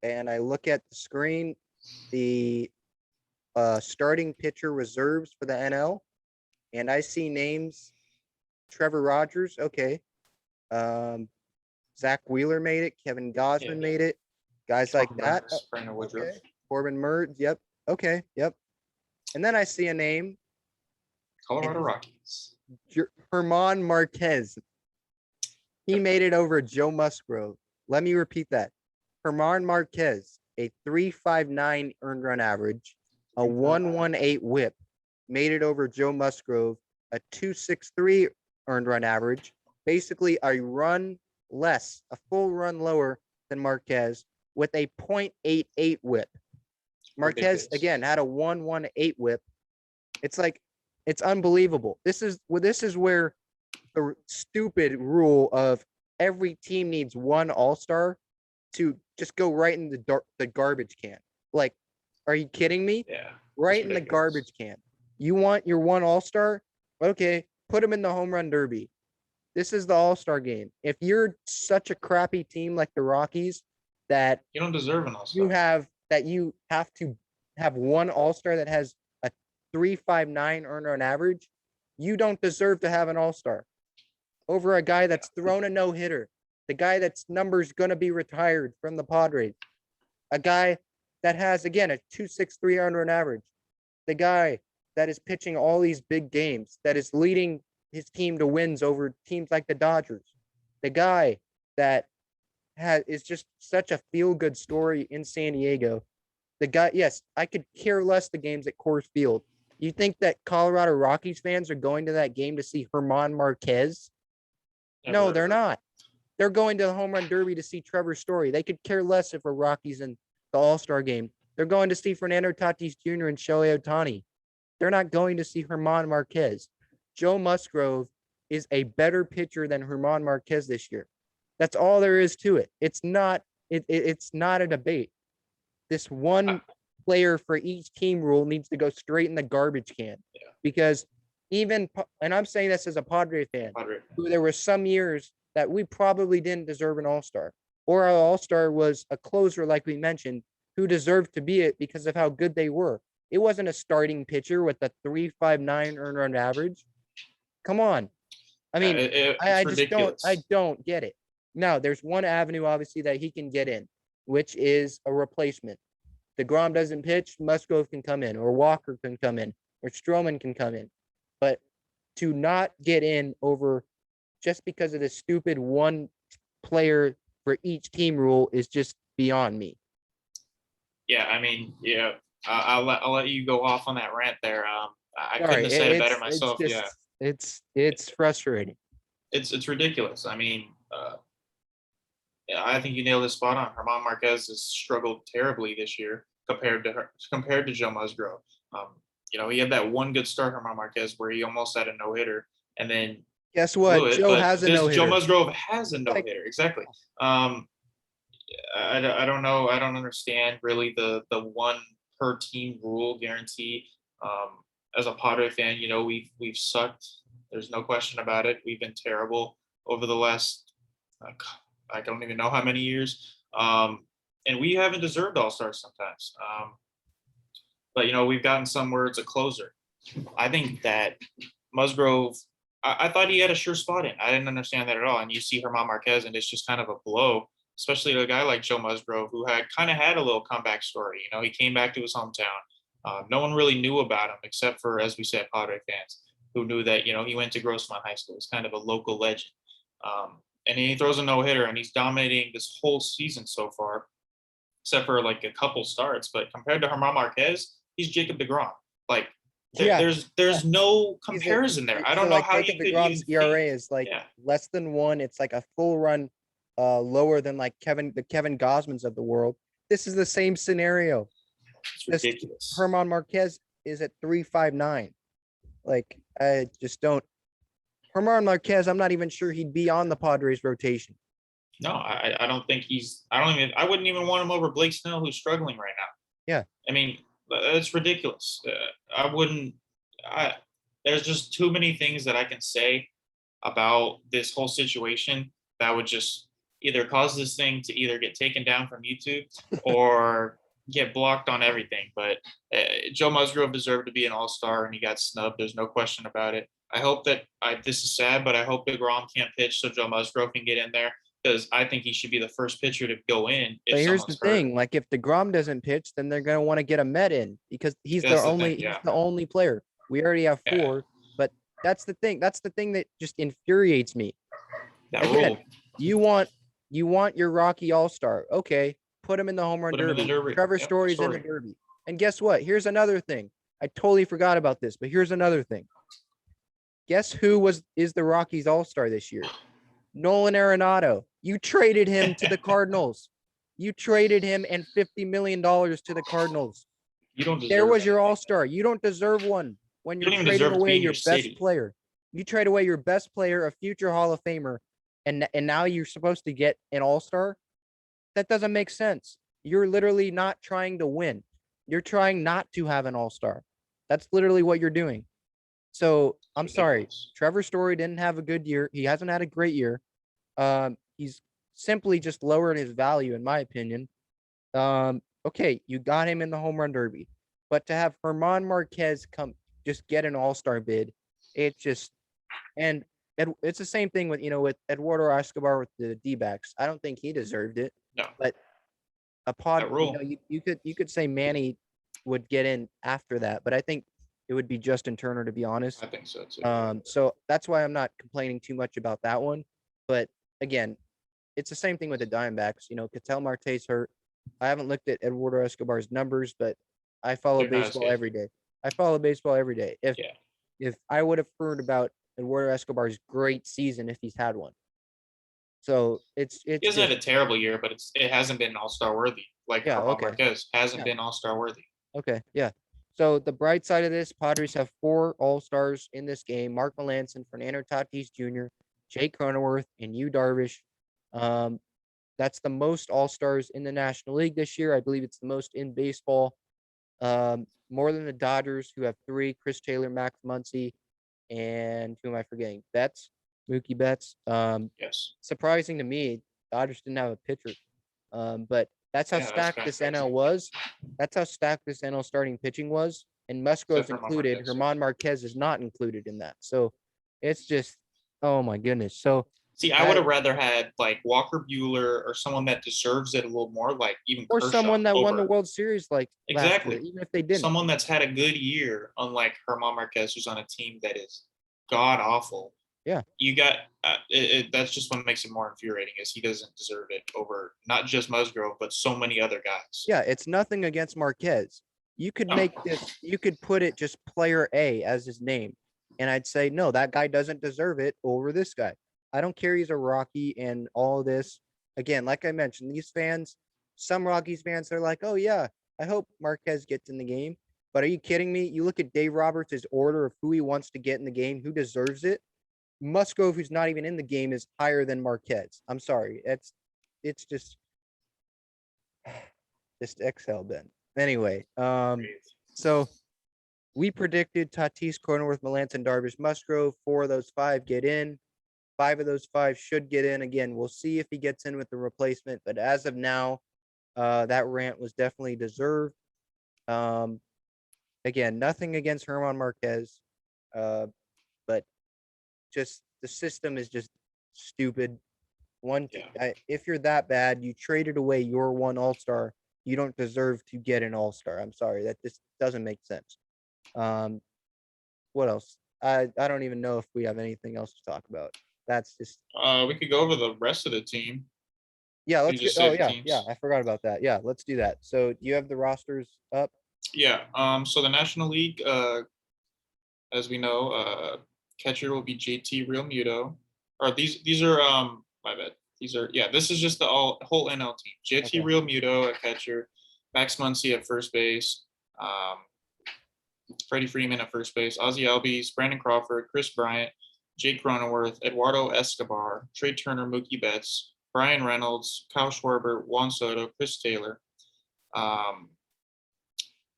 and I look at the screen, the starting pitcher reserves for the NL, and I see names. Trevor Rogers, okay. Zach Wheeler made it. Kevin Gausman made it. Guys like that. Okay. Corbin Mertz, yep. Okay, yep. And then I see a name. Colorado Rockies. German Marquez. He made it over Joe Musgrove. Let me repeat that. German Marquez, a 3.59 earned run average, a 1.18 whip, made it over Joe Musgrove, a 2.63 earned run average, basically a run less, a full run lower than Marquez with a 0.88 whip. Marquez, again, had a 1.18 whip. It's unbelievable. This is where the stupid rule of every team needs one all-star to just go right in the garbage can. Like, are you kidding me? Yeah. Right in the garbage can. You want your one all-star? Okay, put him in the home run derby. This is the all-star game. If you're such a crappy team like the Rockies that you don't deserve an all-star. You have to have one all-star that has a 3.59 earned run average, you don't deserve to have an all-star over a guy that's thrown a no-hitter, the guy that's number's going to be retired from the Padres, a guy that has, again, a 2.63 earned run average, the guy that is pitching all these big games, that is leading his team to wins over teams like the Dodgers, the guy that is just such a feel-good story in San Diego. The guy, yes, I could care less the games at Coors Field. You think that Colorado Rockies fans are going to that game to see German Marquez? No, they're not. They're going to the home run derby to see Trevor Story. They could care less if a Rockies in the All-Star game. They're going to see Fernando Tatis Jr. and Shohei Ohtani. They're not going to see German Marquez. Joe Musgrove is a better pitcher than German Marquez this year. That's all there is to it. It's not a debate. This one player for each team rule needs to go straight in the garbage can. Yeah. Because and I'm saying this as a Padre fan, there were some years that we probably didn't deserve an all-star, or our all-star was a closer, like we mentioned, who deserved to be it because of how good they were. It wasn't a starting pitcher with a 3.59 earned run average. Come on. I mean, I don't get it. Now, there's one avenue, obviously, that he can get in, which is a replacement. DeGrom doesn't pitch, Musgrove can come in, or Walker can come in, or Stroman can come in. But to not get in over just because of the stupid one player for each team rule is just beyond me. Yeah, I mean, yeah, I'll let you go off on that rant there. I couldn't have said it better myself. It's frustrating. It's ridiculous. I mean, yeah, I think you nailed this spot on. German Marquez has struggled terribly this year compared to Joe Musgrove. He had that one good start, German Marquez, where he almost had a no hitter, and then guess what? Joe has a no hitter. Joe Musgrove has a no hitter. Exactly. I don't know. I don't understand really the one per team rule guarantee. As a Padre fan, we've sucked. There's no question about it. We've been terrible over the last I don't even know how many years. And we haven't deserved all-stars sometimes. But we've gotten some where it's a closer. I think that Musgrove, I thought he had a sure spot in. I didn't understand that at all. And you see German Marquez, and it's just kind of a blow, especially to a guy like Joe Musgrove, who had a little comeback story. He came back to his hometown. No one really knew about him except for, as we said, Padre fans who knew that, he went to Grossmont High School. He's kind of a local legend. And he throws a no-hitter, and he's dominating this whole season so far, except for like a couple starts. But compared to German Marquez, he's Jacob deGrom. Like, there's no comparison there. I don't know how Jacob deGrom's ERA is less than 1. It's like a full run lower than like the Kevin Gosmans of the world. This is the same scenario. It's ridiculous. German Marquez is at 3.59. Like, I just don't. German Marquez, I'm not even sure he'd be on the Padres rotation. No, I don't think I wouldn't even want him over Blake Snell, who's struggling right now. Yeah. I mean, it's ridiculous. There's just too many things that I can say about this whole situation that would just either cause this thing to either get taken down from YouTube or get blocked on everything. But Joe Musgrove deserved to be an all-star, and he got snubbed. There's no question about it. I hope that this is sad, but I hope DeGrom can't pitch so Joe Musgrove can get in there, because I think he should be the first pitcher to go in. But here's the thing: like, if DeGrom doesn't pitch, then they're gonna want to get a Met in because he's the only player. We already have 4, but that's the thing. That's the thing that just infuriates me. Again, you want your Rocky All-Star. Okay, put him in the home run derby. Trevor Story's in the derby. And guess what? Here's another thing. I totally forgot about this, but here's another thing. Guess who is the Rockies All-Star this year? Nolan Arenado. You traded him to the Cardinals. You traded him and $50 million to the Cardinals. There was your All-Star. You don't deserve one when you're trading away your best player. You trade away your best player, a future Hall of Famer, and now you're supposed to get an All-Star? That doesn't make sense. You're literally not trying to win. You're trying not to have an All-Star. That's literally what you're doing. So I'm sorry. Trevor Story didn't have a good year. He hasn't had a great year. He's simply just lowered his value, in my opinion. Okay, you got him in the home run derby, but to have German Marquez just get an all-star bid, it's the same thing with Eduardo Escobar with the D-backs. I don't think he deserved it. No, but you could say Manny would get in after that, but I think it would be Justin Turner, to be honest. I think so too. So that's why I'm not complaining too much about that one. But again, it's the same thing with the Diamondbacks. Ketel Marte's hurt. I haven't looked at Eduardo Escobar's numbers, but I follow They're not as baseball good. every day. I follow baseball every day. Yeah. If I would have heard about Eduardo Escobar's great season if he's had one. So He it's hasn't just had a terrible year, but it hasn't been all-star worthy. Like yeah, Herman okay. Marquez hasn't Yeah, been all-star worthy. okay, yeah. So the bright side of this, Padres have 4 All-Stars in this game: Mark Melanson, Fernando Tatis Jr., Jake Cronenworth, and Yu Darvish. Um, that's the most All-Stars in the National League this year. I believe it's the most in baseball. More than the Dodgers, who have 3: Chris Taylor, Max Muncy, and who am I forgetting? Betts, Mookie Betts. Yes. Surprising to me, Dodgers didn't have a pitcher. But that's how Yeah, that's stacked kind of this NL crazy. was. That's how stacked this NL starting pitching was. And Musgrove Except for Herman included. Marquez. Yeah. Herman Marquez is not included in that. So it's just, oh my goodness. So See, I would that, have rather had like Walker Bueller or someone that deserves it a little more, like even or Kershaw someone that won the over World Series like last year, exactly even if they didn't. someone that's had a good year, unlike Herman Marquez, who's on a team that is god awful. Yeah. You got that's just what makes it more infuriating is he doesn't deserve it over not just Musgrove but so many other guys. Yeah. It's nothing against Marquez. You could No, make this, you could put it just player A as his name. And I'd say, no, that guy doesn't deserve it over this guy. I don't care. He's a Rocky and all this. Again, like I mentioned, these fans, some Rockies fans are like, oh, yeah, I hope Marquez gets in the game. But are you kidding me? You look at Dave Roberts' order of who he wants to get in the game, who deserves it. Musgrove, who's not even in the game, is higher than Marquez. I'm sorry. It's just exhale, Ben. Anyway, so we predicted Tatis, Cronenworth, Melanson, Darvish, Musgrove. 4 of those 5 get in. 5 of those 5 should get in. Again, we'll see if he gets in with the replacement. But as of now, that rant was definitely deserved. Um, again, nothing against Herman Marquez, but just the system is just stupid. yeah. If you're that bad, you traded away your one All-Star. You don't deserve to get an All-Star. I'm sorry, that just doesn't make sense. Um, what else? I don't even know if we have anything else to talk about. That's just We could go over the rest of the team. yeah. You Let's get. just say Oh the yeah. teams. I forgot about that. Yeah, let's do that. So you have the rosters up. Yeah. So the National League, as we know, catcher will be JT Realmuto. Or these are my bad. These are this is just the whole NL team. JT Okay. Realmuto at catcher, Max Muncy at first base, um, Freddie Freeman at first base, Ozzie Albies, Brandon Crawford, Chris Bryant, Jake Cronenworth, Eduardo Escobar, Trey Turner, Mookie Betts, Brian Reynolds, Kyle Schwarber, Juan Soto, Chris Taylor. Um,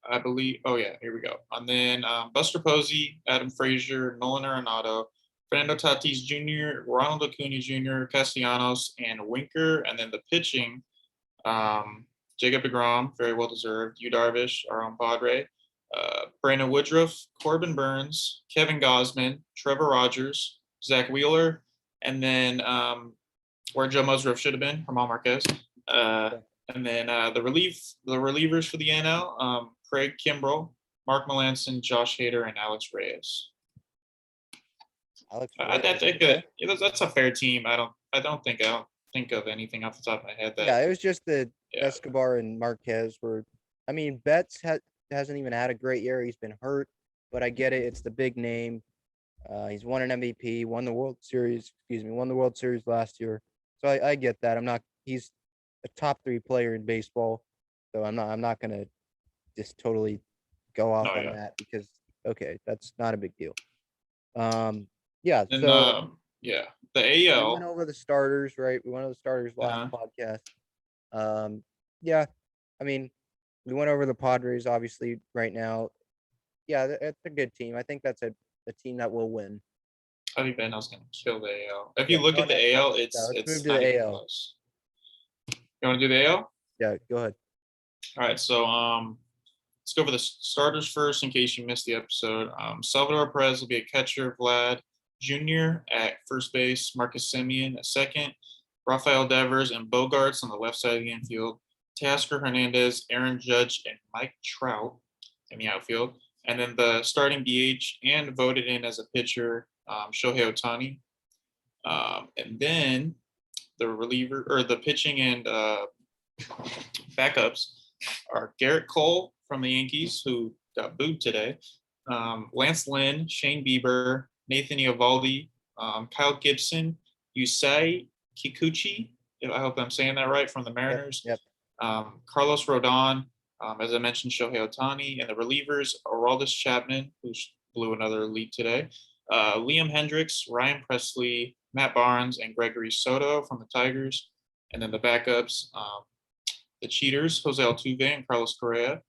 I believe. Oh yeah, here we go. And then Buster Posey, Adam Frazier, Nolan Arenado, Fernando Tatis Jr., Ronald Acuna Jr., Castellanos, and Winker. And then the pitching, Jacob DeGrom, very well deserved. Yu Darvish, our own Padre. Brandon Woodruff, Corbin Burns, Kevin Gosman, Trevor Rogers, Zach Wheeler, and then where Joe Musgrove should have been, Herman Marquez. Okay. And then the relievers for the NL, Craig Kimbrell, Mark Melanson, Josh Hader, and Alex Reyes. Alex I Reyes. think Okay. that's a fair team. I don't think of anything off the top of my head that Yeah, it was just the yeah. Escobar and Marquez were. I mean, Betts hasn't even had a great year. He's been hurt, but I get it. It's the big name. He's won an MVP, won the World Series. Excuse me, won the World Series last year. So I get that. I'm not. He's a top 3 player in baseball. So I'm not gonna just totally go off No, on yeah. that because okay, that's not a big deal. Yeah. Then So the we went AL. over the starters, right? We went over the starters last Uh, podcast. Yeah. I mean, we went over the Padres obviously right now. Yeah, it's a good team. I think that's a team that will win. I think Ben was going to kill the AL. If Yeah. you look Go at the ahead. AL, Yeah. Let's move it's to not the even AL. close. You want to do the AL? Yeah. Go ahead. All right. So let's go for the starters first in case you missed the episode. Salvador Perez will be a catcher. Vlad Jr. at first base. Marcus Semien at second. Rafael Devers and Bogarts on the left side of the infield. Tasker Hernandez, Aaron Judge, and Mike Trout in the outfield. And then the starting DH and voted in as a pitcher, Shohei Ohtani. And then the reliever or the pitching and Backups are Garrett Cole from the Yankees, who got booed today. Lance Lynn, Shane Bieber, Nathan Eovaldi, Kyle Gibson, Yusei Kikuchi, I hope I'm saying that right, from the Mariners. Yep. Carlos Rodon, as I mentioned, Shohei Ohtani, and the relievers, Aroldis Chapman, who blew another lead today, Liam Hendricks, Ryan Presley, Matt Barnes, and Gregory Soto from the Tigers. And then the backups, the cheaters, Jose Altuve and Carlos Correa,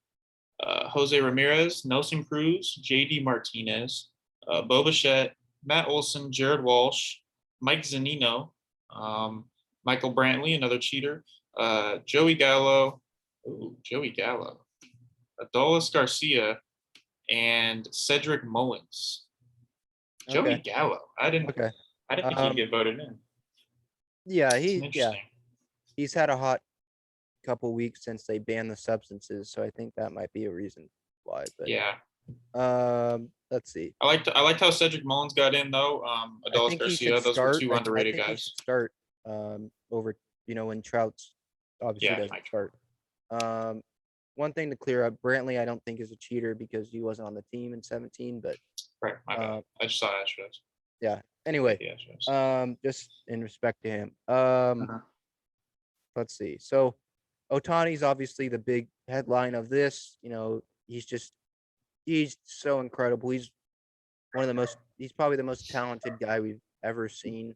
Jose Ramirez, Nelson Cruz, JD Martinez, Bo Bichette, Matt Olson, Jared Walsh, Mike Zanino, Michael Brantley, another cheater, Joey Gallo, Adolis Garcia, and Cedric Mullins. Joey Gallo. I didn't think he'd get voted in. Yeah, he's had a hot couple weeks since they banned the substances, so I think that might be a reason why. But yeah, let's see. I liked how Cedric Mullins got in though. Adolis Garcia, those were two underrated guys. He should start over, when Trout's obviously doesn't start. One thing to clear up, Brantley I don't think is a cheater because he wasn't on the team in 17, but right, my bad. I just saw Astros. Yeah. Anyway, just in respect to him. Let's see. So Ohtani's obviously the big headline of this. He's so incredible. He's probably the most talented guy we've ever seen,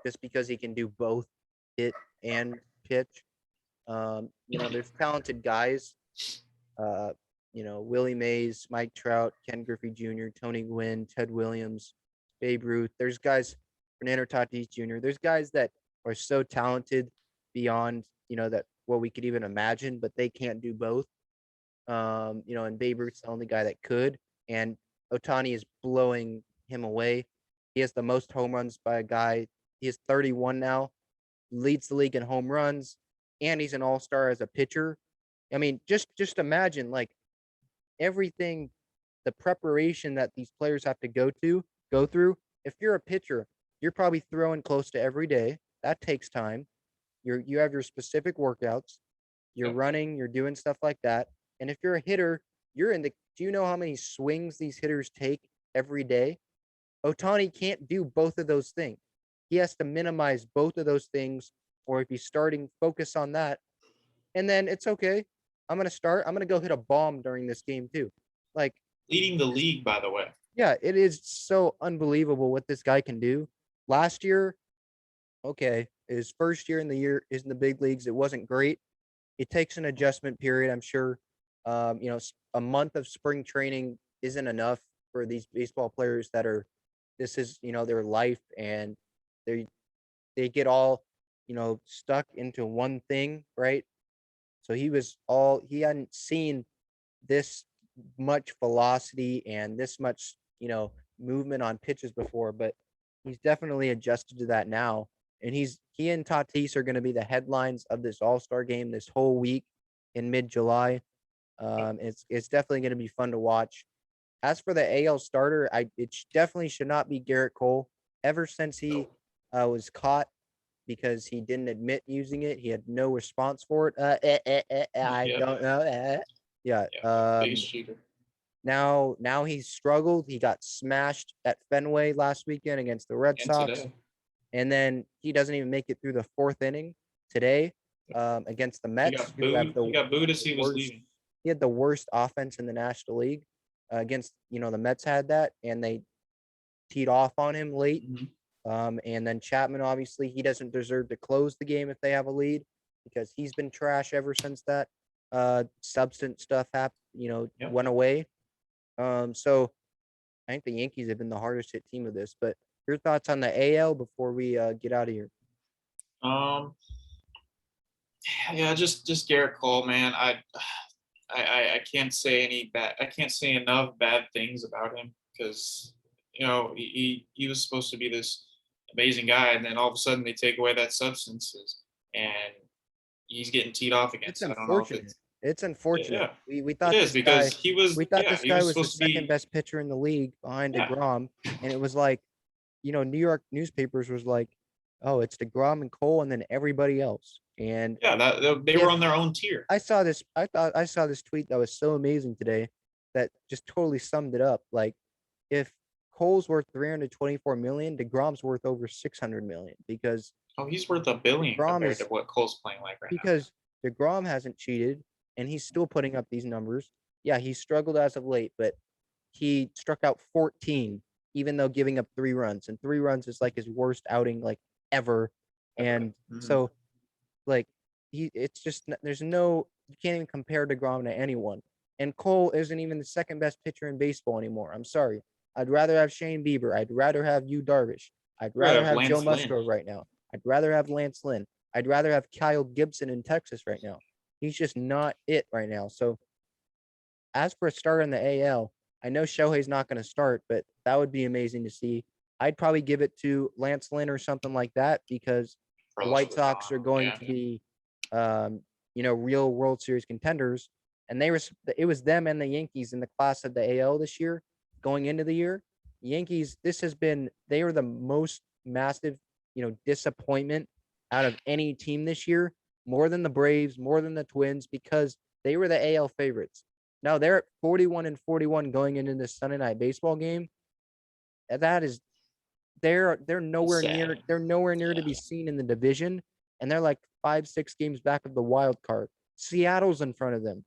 just because he can do both hit and pitch. There's talented guys, Willie Mays, Mike Trout, Ken Griffey Jr., Tony Gwynn, Ted Williams, Babe Ruth. There's guys, Fernando Tatis Jr. There's guys that are so talented beyond, that what we could even imagine, but they can't do both. And Babe Ruth's the only guy that could, and Ohtani is blowing him away. He has the most home runs by a guy. He has 31 now, leads the league in home runs, and he's an all-star as a pitcher. I mean, just imagine, like, everything, the preparation that these players have to go through. If you're a pitcher, you're probably throwing close to every day. That takes time. You have your specific workouts. You're running, you're doing stuff like that. And if you're a hitter, do you know how many swings these hitters take every day? Ohtani can't do both of those things. He has to minimize both of those things, or if he's starting, focus on that. And then it's okay. I'm going to go hit a bomb during this game too. Like, leading the league, by the way. Yeah, it is so unbelievable what this guy can do. Last year, his first year in the big leagues, it wasn't great. It takes an adjustment period, I'm sure. A month of spring training isn't enough for these baseball players this is, their life, and they get all, stuck into one thing, right? So he hadn't seen this much velocity and this much, movement on pitches before, but he's definitely adjusted to that now. And he and Tatis are going to be the headlines of this All-Star game this whole week in mid-July. It's definitely going to be fun to watch. As for the AL starter, it definitely should not be Garrett Cole. Ever since he was caught because he didn't admit using it, he had no response for it. Don't know. Biggest cheater. Now he's struggled. He got smashed at Fenway last weekend against the Red Sox. Today. And then he doesn't even make it through the fourth inning today against the Mets. He got booed as he was leaving. He had the worst offense in the National League against, the Mets had that, and they teed off on him late. Mm-hmm. And then Chapman, obviously, he doesn't deserve to close the game if they have a lead, because he's been trash ever since that substance stuff went away. So I think the Yankees have been the hardest hit team of this, but your thoughts on the AL before we get out of here? Yeah, just Garrett Cole, man. I can't say I can't say enough bad things about him, because he was supposed to be this amazing guy, and then all of a sudden they take away that substances, and he's getting teed off again. It's unfortunate. It's unfortunate. Yeah, we thought this guy was the second best pitcher in the league behind DeGrom, and it was like, New York newspapers was like, oh, it's DeGrom and Cole and then everybody else. And Yeah, they were if on their own tier. I saw this tweet that was so amazing today that just totally summed it up. Like, if Cole's worth 324 million, DeGrom's worth over 600 million because Oh, he's worth $1 billion DeGrom compared to is what Cole's playing like right now. because DeGrom hasn't cheated and he's still putting up these numbers. Yeah, he struggled as of late, but he struck out 14, even though giving up 3 runs. And 3 runs is like his worst outing like ever. Ever. And Mhm. so like it's just there's no you can't even compare DeGrom to anyone. And Cole isn't even the second best pitcher in baseball anymore. I'm sorry. I'd rather have Shane Bieber. I'd rather have Yu Darvish. I'd We're gonna rather have have Joe Lance Lynn. Musgrove right now. I'd rather have Lance Lynn. I'd rather have Kyle Gibson in Texas right now. He's just not it right now. So as for a start in the AL, I know Shohei's not going to start, but that would be amazing to see. I'd probably give it to Lance Lynn or something like that because the Carlos White Sox Rodon. are going Yeah. to be, real World Series contenders, and it was them and the Yankees in the class of the AL this year, going into the year. The Yankees, they were the most massive, disappointment out of any team this year, more than the Braves, more than the Twins, because they were the AL favorites. Now they're at 41-41 going into this Sunday night baseball game. That is they're nowhere near Sad. to Yeah. be seen in the division, and they're like 5-6 games back of the wild card. Seattle's in front of them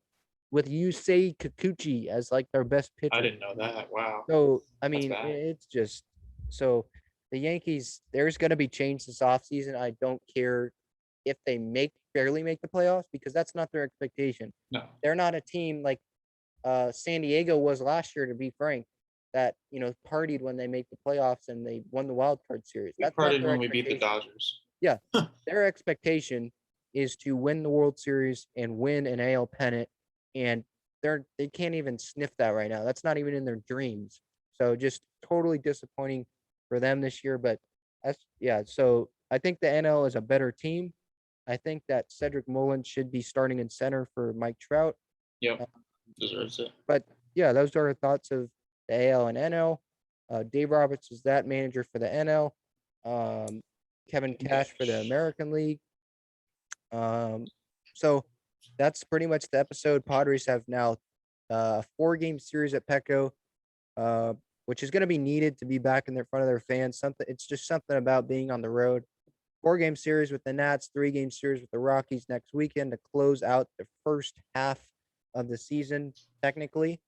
with Yusei Kikuchi as like their best I pitcher. didn't know that. Wow. So I That's mean, bad. it's just so the Yankees. There's going to be change this offseason. I don't care if they barely make the playoffs because that's not their expectation. No. They're not a team like San Diego was last year, to be frank, that partied when they make the playoffs and they won the wild card series. We That's not parted their when we beat the expectation. Dodgers. Yeah, their expectation is to win the World Series and win an AL pennant, and they can't even sniff that right now. That's not even in their dreams. So just totally disappointing for them this year. But yeah. So I think the NL is a better team. I think that Cedric Mullins should be starting in center for Mike Trout. Yep. Deserves it. But yeah, those are our thoughts of the AL and NL. Dave Roberts is that manager for the NL. Kevin Cash for the American League. So that's pretty much the episode. Padres have now a 4-game series at Petco, which is going to be needed to be back in their front of their fans. It's just something about being on the road. 4-game series with the Nats, 3-game series with the Rockies next weekend to close out the first half of the season, technically,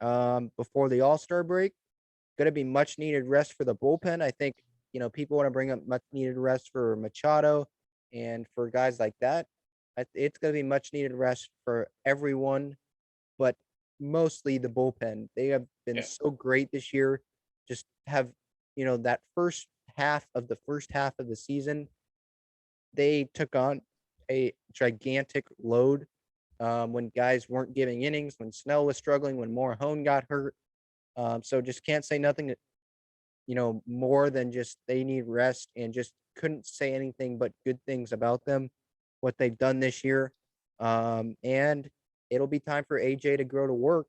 before the All-Star break. Going to be much needed rest for the bullpen. I think, people want to bring up much needed rest for Machado and for guys like that. It's going to be much needed rest for everyone, but mostly the bullpen. They have been so great this year. Just have, that first half of the season, they took on a gigantic load when guys weren't giving innings, when Snell was struggling, when Morahone got hurt. So just can't say nothing, more than just they need rest, and just couldn't say anything but good things about them, what they've done this year. And it'll be time for AJ to grow to work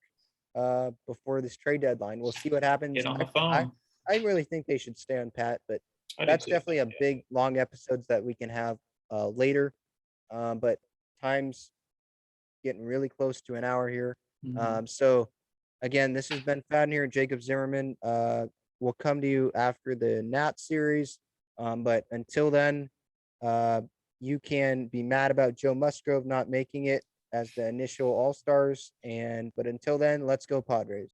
before this trade deadline. We'll see what happens. Get on the I, phone. I really think they should stay on Pat, but I do that's too. definitely a big, long episodes that we can have later. But time's getting really close to an hour here. So again, this has been Fadden here, Jacob Zimmermann. We'll come to you after the Nat series. But until then, you can be mad about Joe Musgrove not making it as the initial All-Stars. But until then, let's go Padres.